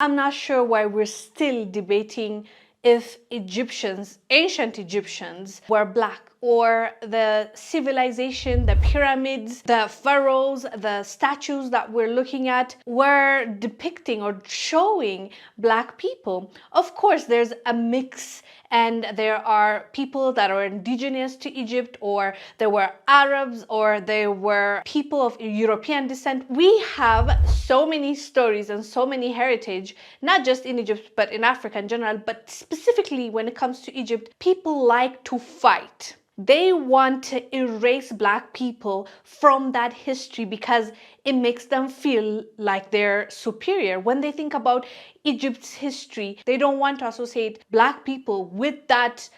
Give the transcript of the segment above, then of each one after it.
I'm not sure why we're still debating if Egyptians, ancient Egyptians, were black, or the civilization, the pyramids, the pharaohs, the statues that we're looking at were depicting or showing black people. Of course, there's a mix, and there are people that are indigenous to Egypt, or there were Arabs, or there were people of European descent. We have so many stories and so many heritage, not just in Egypt, but in Africa in general. But specifically when it comes to Egypt, people like to fight. They want to erase black people from that history because it makes them feel like they're superior. When they think about Egypt's history, they don't want to associate black people with that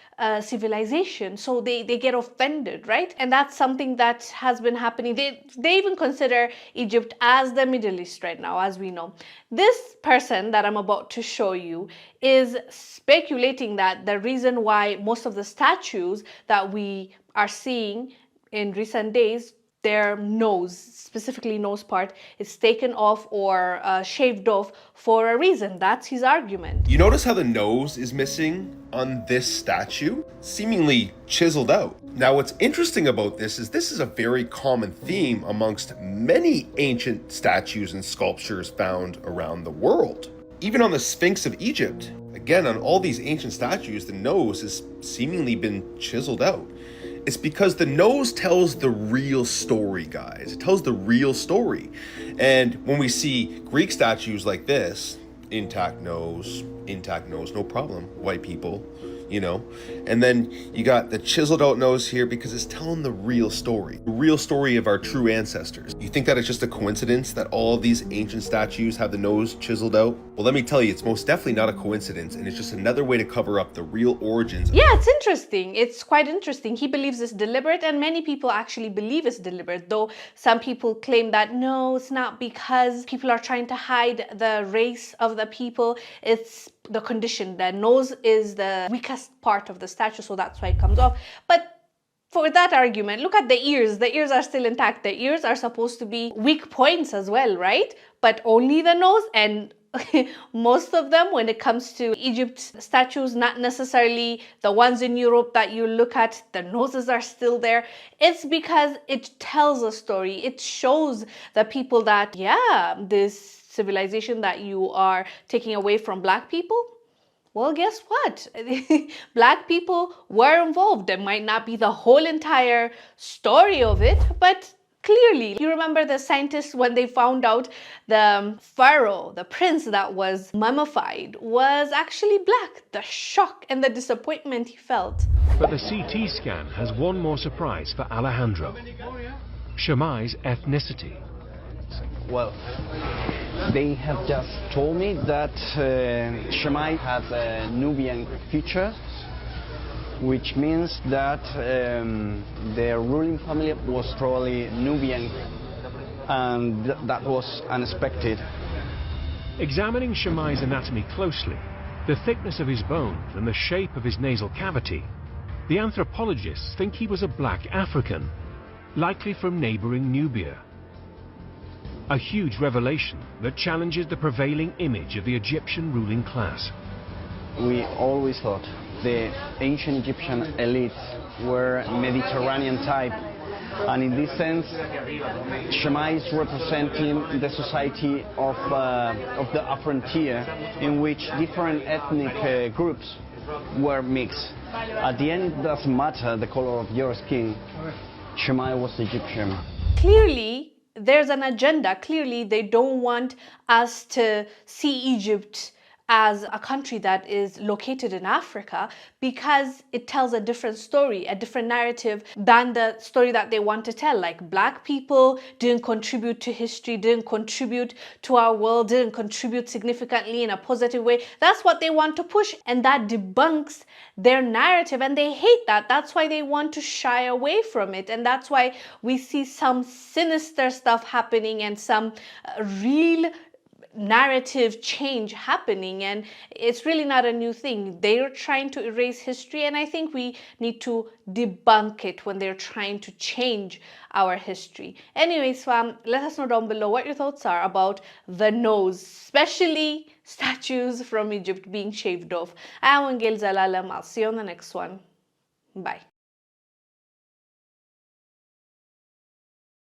civilization, so they get offended, right? And that's something that has been happening. They even consider Egypt as the Middle East right now, as we know. This person that I'm about to show you is speculating that the reason why most of the statues that we are seeing in recent days, their nose, specifically nose part, is taken off or shaved off for a reason. That's his argument. You notice how the nose is missing on this statue? Seemingly chiseled out. Now what's interesting about this is a very common theme amongst many ancient statues and sculptures found around the world. Even on the Sphinx of Egypt, again, on all these ancient statues, the nose has seemingly been chiseled out. It's because the nose tells the real story, guys. It tells the real story. And when we see Greek statues like this, intact nose, no problem, white people, you know. And then you got the chiseled out nose here because it's telling the real story of our true ancestors. You think that it's just a coincidence that all of these ancient statues have the nose chiseled out? Well, let me tell you, it's most definitely not a coincidence, and it's just another way to cover up the real origins. Yeah, it's interesting. It's quite interesting. He believes it's deliberate, and many people actually believe it's deliberate, though some people claim that no, it's not, because people are trying to hide the race of the people. It's the condition. The nose is the weakest part of the statue, so that's why it comes off. But for that argument, look at the ears. The ears are still intact. The ears are supposed to be weak points as well, right? But only the nose, and most of them, when it comes to Egypt statues, not necessarily the ones in Europe that you look at, the noses are still there. It's because it tells a story. It shows the people that, yeah, this civilization that you are taking away from black people, well, guess what? Black people were involved. It might not be the whole entire story of it, but clearly, you remember the scientists when they found out the pharaoh, the prince that was mummified, was actually black. The shock and the disappointment he felt. But the CT scan has one more surprise for Alejandro: Shammai's ethnicity. Well, they have just told me that Shammai has a Nubian feature, which means that their ruling family was probably Nubian, and that was unexpected. Examining Shammai's anatomy closely, the thickness of his bones and the shape of his nasal cavity, the anthropologists think he was a black African, likely from neighboring Nubia. A huge revelation that challenges the prevailing image of the Egyptian ruling class. We always thought the ancient Egyptian elites were Mediterranean type, and in this sense, Shammai is representing the society of the frontier, in which different ethnic groups were mixed. At the end, it doesn't matter the color of your skin. Shammai was Egyptian. Clearly, there's an agenda. Clearly, they don't want us to see Egypt as a country that is located in Africa, because it tells a different story, a different narrative than the story that they want to tell. Like, black people didn't contribute to history, didn't contribute to our world, didn't contribute significantly in a positive way. That's what they want to push, and that debunks their narrative, and they hate that. That's why they want to shy away from it, and that's why we see some sinister stuff happening and some real narrative change happening, and it's really not a new thing. They're trying to erase history, and I think we need to debunk it when they're trying to change our history. Anyways, fam, let us know down below what your thoughts are about the nose, especially statues from Egypt being shaved off. I am Wongel Zelalem. I'll see you on the next one. Bye.